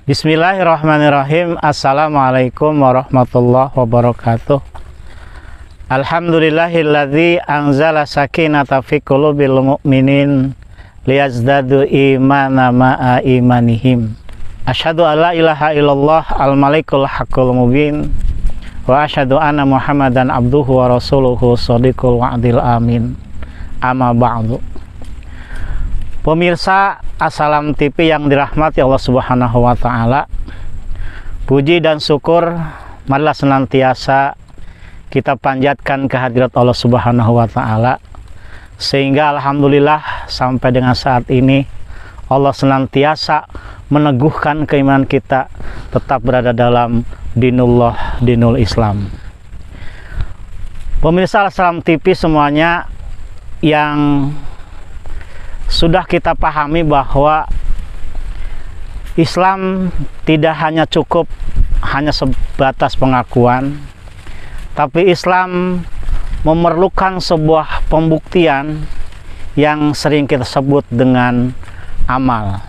Bismillahirrahmanirrahim. Assalamualaikum warahmatullahi wabarakatuh. Alhamdulillahilladzi anzala sakinata fi qulubil mu'minin liyazdadu imana ma'a imanihim. Asyhadu alla ilaha illallah al-malikul haqqul mubin wa asyhadu anna Muhammadan abduhu wa rasuluhu shadiqul wa'dil amin. Amma ba'du. Pemirsa Assalam TV yang dirahmati Allah Subhanahu wa Ta'ala, puji dan syukur marilah senantiasa kita panjatkan kehadirat Allah Subhanahu wa Ta'ala, sehingga alhamdulillah sampai dengan saat ini Allah senantiasa meneguhkan keimanan kita tetap berada dalam dinullah, dinul Islam. Pemirsa Assalam TV semuanya, yang sudah kita pahami bahwa Islam tidak hanya cukup hanya sebatas pengakuan, tapi Islam memerlukan sebuah pembuktian yang sering kita sebut dengan amal.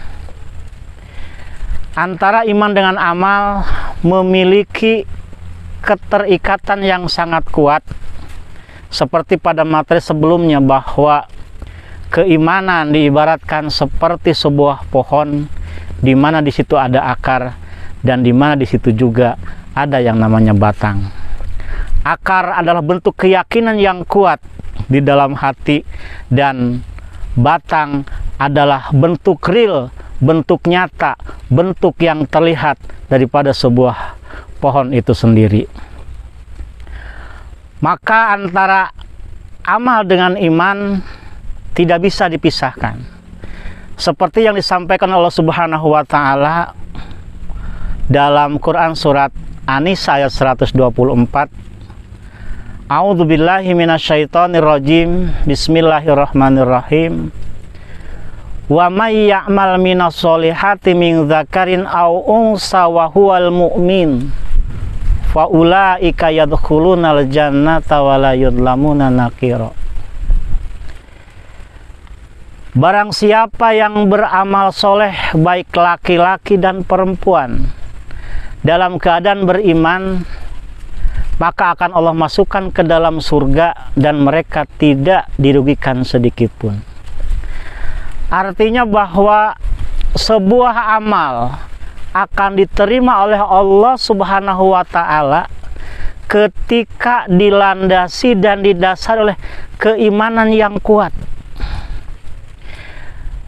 Antara iman dengan amal memiliki keterikatan yang sangat kuat, seperti pada materi sebelumnya bahwa keimanan diibaratkan seperti sebuah pohon, di mana di situ ada akar dan di mana di situ juga ada yang namanya batang. Akar adalah bentuk keyakinan yang kuat di dalam hati, dan batang adalah bentuk real, bentuk nyata, bentuk yang terlihat daripada sebuah pohon itu sendiri. Maka antara amal dengan iman tidak bisa dipisahkan. Seperti yang disampaikan Allah Subhanahu wa Ta'ala dalam Quran surat An-Nisa ayat 124. A'udzubillahi minasyaitonirrajim. Bismillahirrahmanirrahim. Wa may ya'mal minas solihati min dzakarin aw unsa wa huwal mu'min fa ulaika yadkhulunal jannata wa la yudlamuna naqira. Barang siapa yang beramal soleh, baik laki-laki dan perempuan, dalam keadaan beriman, maka akan Allah masukkan ke dalam surga dan mereka tidak dirugikan sedikit pun. Artinya bahwa sebuah amal akan diterima oleh Allah Subhanahu wa Ta'ala ketika dilandasi dan didasari oleh keimanan yang kuat.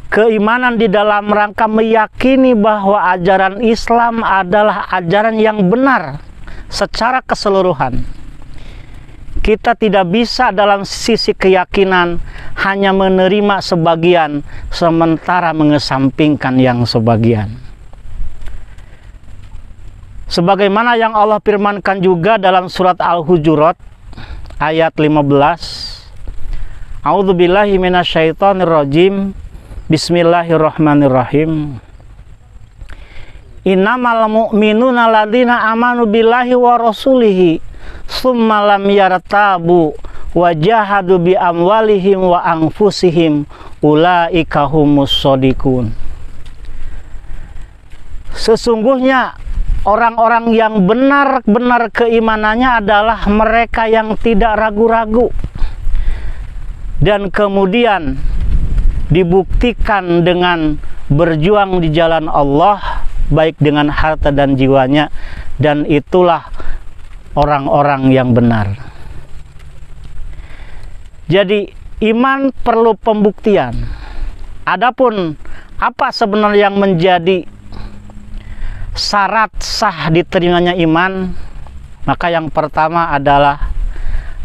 Keimanan di dalam rangka meyakini bahwa ajaran Islam adalah ajaran yang benar secara keseluruhan. Kita tidak bisa dalam sisi keyakinan hanya menerima sebagian sementara mengesampingkan yang sebagian. Sebagaimana yang Allah firmankan juga dalam surat Al-Hujurat ayat 15. A'udzubillahi minasyaitonirrajim. Bismillahirrahmanirrahim. Innamal mu'minuna alladzina amanu billahi wa rasulihi tsumma lam yartabu wa jahadu bi amwalihim wa anfusihim ulaika humus shodiqun. Sesungguhnya orang-orang yang benar-benar keimanannya adalah mereka yang tidak ragu-ragu dan kemudian dibuktikan dengan berjuang di jalan Allah, baik dengan harta dan jiwanya, dan itulah orang-orang yang benar. Jadi iman perlu pembuktian. Adapun apa sebenarnya yang menjadi syarat sah diterimanya iman? Maka yang pertama adalah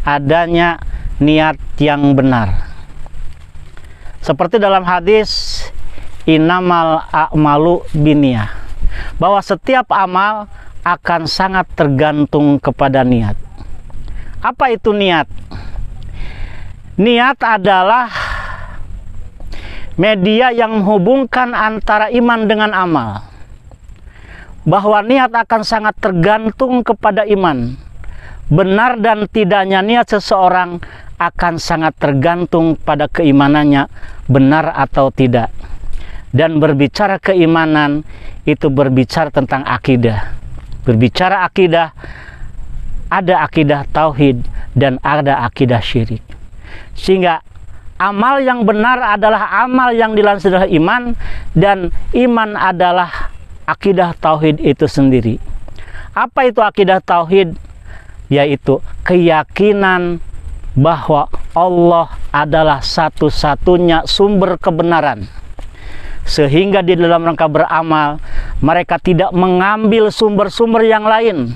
adanya niat yang benar. Seperti dalam hadis innamal a'malu binniyah, bahwa setiap amal akan sangat tergantung kepada niat. Apa itu niat? Niat adalah media yang menghubungkan antara iman dengan amal. Bahwa niat akan sangat tergantung kepada iman. Benar dan tidaknya niat seseorang akan sangat tergantung pada keimanannya, benar atau tidak. Dan berbicara keimanan itu berbicara tentang akidah. Berbicara akidah, ada akidah tauhid dan ada akidah syirik. Sehingga amal yang benar adalah amal yang dilandasi dari iman, dan iman adalah akidah tauhid itu sendiri. Apa itu akidah tauhid? Yaitu keyakinan bahwa Allah adalah satu-satunya sumber kebenaran. Sehingga di dalam rangka beramal, mereka tidak mengambil sumber-sumber yang lain.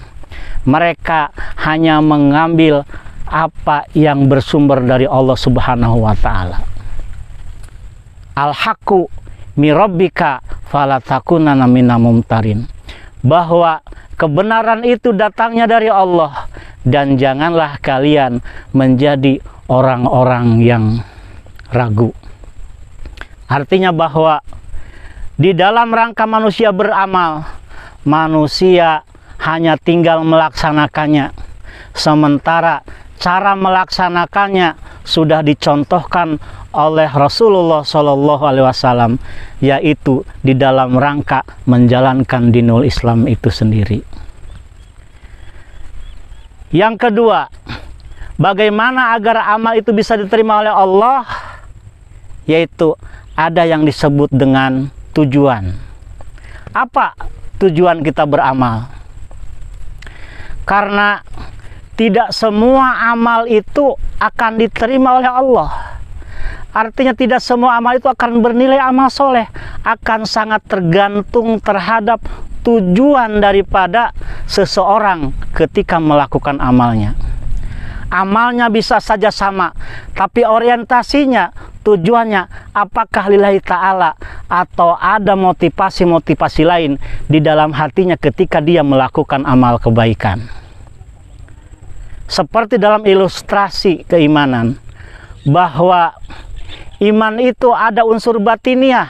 Mereka hanya mengambil apa yang bersumber dari Allah Subhanahu wa Ta'ala. Al-haqqu mi rabbika fala takunanna minal mumtarin. Bahwa kebenaran itu datangnya dari Allah, dan janganlah kalian menjadi orang-orang yang ragu. Artinya bahwa di dalam rangka manusia beramal, manusia hanya tinggal melaksanakannya. Sementara cara melaksanakannya sudah dicontohkan oleh Rasulullah SAW, yaitu di dalam rangka menjalankan dinul Islam itu sendiri. Yang kedua, bagaimana agar amal itu bisa diterima oleh Allah? Yaitu ada yang disebut dengan tujuan. Apa tujuan kita beramal? Karena tidak semua amal itu akan diterima oleh Allah. Artinya tidak semua amal itu akan bernilai amal soleh. Akan sangat tergantung terhadap tujuan daripada seseorang ketika melakukan amalnya. Amalnya bisa saja sama, tapi orientasinya, tujuannya apakah lillahi ta'ala atau ada motivasi-motivasi lain di dalam hatinya ketika dia melakukan amal kebaikan. Seperti dalam ilustrasi keimanan, bahwa iman itu ada unsur batiniah,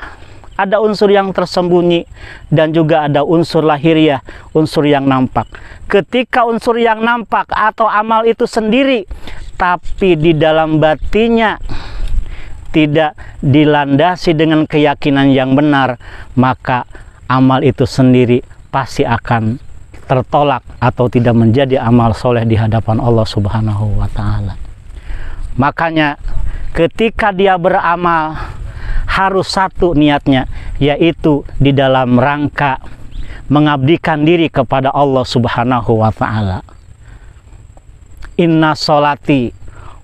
ada unsur yang tersembunyi, dan juga ada unsur lahiriah, unsur yang nampak. Ketika unsur yang nampak atau amal itu sendiri, tapi di dalam batinnya tidak dilandasi dengan keyakinan yang benar, maka amal itu sendiri pasti akan tertolak atau tidak menjadi amal soleh di hadapan Allah Subhanahu wa Ta'ala. Makanya ketika dia beramal, harus satu niatnya, yaitu di dalam rangka mengabdikan diri kepada Allah Subhanahu wa Ta'ala. Inna sholati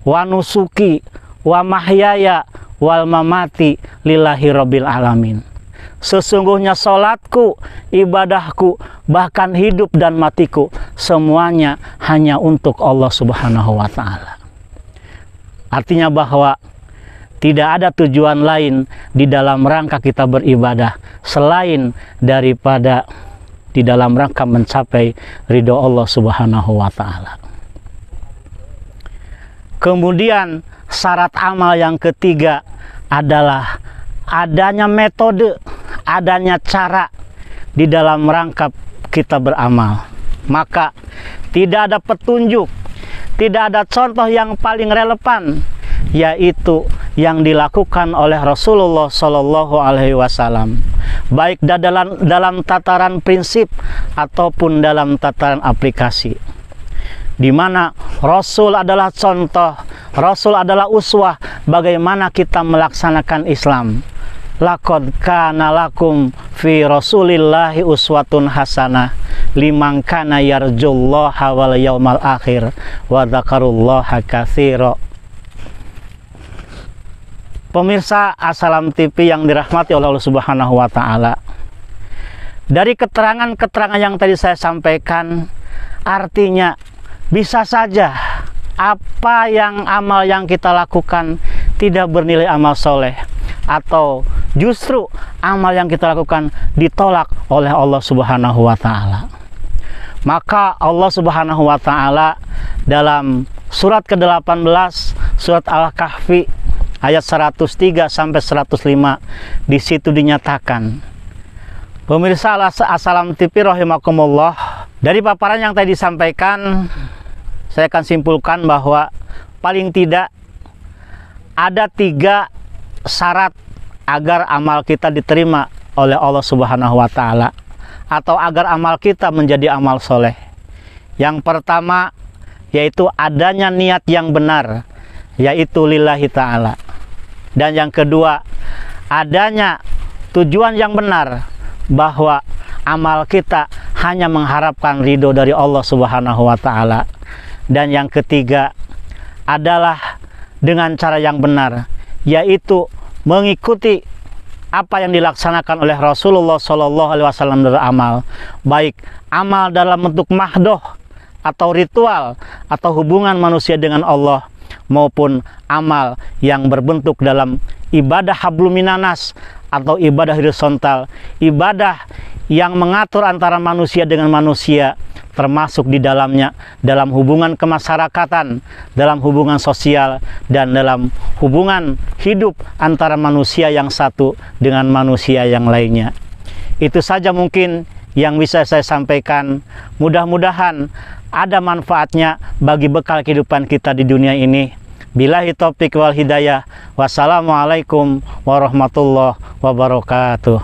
wa nusuki wa mahyaya wal mamati lillahi rabbil alamin. Sesungguhnya sholatku, ibadahku, bahkan hidup dan matiku, semuanya hanya untuk Allah Subhanahu wa Ta'ala. Artinya bahwa tidak ada tujuan lain di dalam rangka kita beribadah selain daripada di dalam rangka mencapai ridho Allah Subhanahu wa Ta'ala. Kemudian syarat amal yang ketiga adalah adanya metode, adanya cara di dalam rangka kita beramal. Maka tidak ada petunjuk, tidak ada contoh yang paling relevan, yaitu yang dilakukan oleh Rasulullah Shallallahu Alaihi Wasallam, baik dalam tataran prinsip ataupun dalam tataran aplikasi, di mana Rasul adalah contoh, Rasul adalah uswah bagaimana kita melaksanakan Islam. Laqad kana lakum fi Rasulillahi uswatun hasanah liman kana yarjullaha wal yaumal akhir wa dzakarullaha katsira. Pemirsa Assalam TV yang dirahmati oleh Allah Subhanahu wa Ta'ala, dari keterangan-keterangan yang tadi saya sampaikan, artinya bisa saja apa yang amal yang kita lakukan tidak bernilai amal soleh, atau justru amal yang kita lakukan ditolak oleh Allah Subhanahu wa Ta'ala. Maka Allah Subhanahu wa Ta'ala dalam surat ke-18, surat Al-Kahfi ayat 103 sampai 105, di situ dinyatakan, pemirsa Assalam TV rahimakumullah, dari paparan yang tadi disampaikan, saya akan simpulkan bahwa paling tidak ada 3 syarat agar amal kita diterima oleh Allah Subhanahu wa Ta'ala, atau agar amal kita menjadi amal soleh? Yang pertama yaitu adanya niat yang benar, yaitu lillahi ta'ala. Dan yang kedua, adanya tujuan yang benar, bahwa amal kita hanya mengharapkan ridho dari Allah Subhanahu wa Ta'ala. Dan yang ketiga adalah dengan cara yang benar, yaitu mengikuti apa yang dilaksanakan oleh Rasulullah SAW dalam amal, baik amal dalam bentuk mahdoh atau ritual atau hubungan manusia dengan Allah, maupun amal yang berbentuk dalam ibadah habluminanas atau ibadah horizontal, ibadah yang mengatur antara manusia dengan manusia, termasuk di dalamnya dalam hubungan kemasyarakatan, dalam hubungan sosial, dan dalam hubungan hidup antara manusia yang satu dengan manusia yang lainnya. Itu saja mungkin yang bisa saya sampaikan. Mudah-mudahan ada manfaatnya bagi bekal kehidupan kita di dunia ini. Billahi taufiq wal hidayah. Wassalamualaikum warahmatullahi wabarakatuh.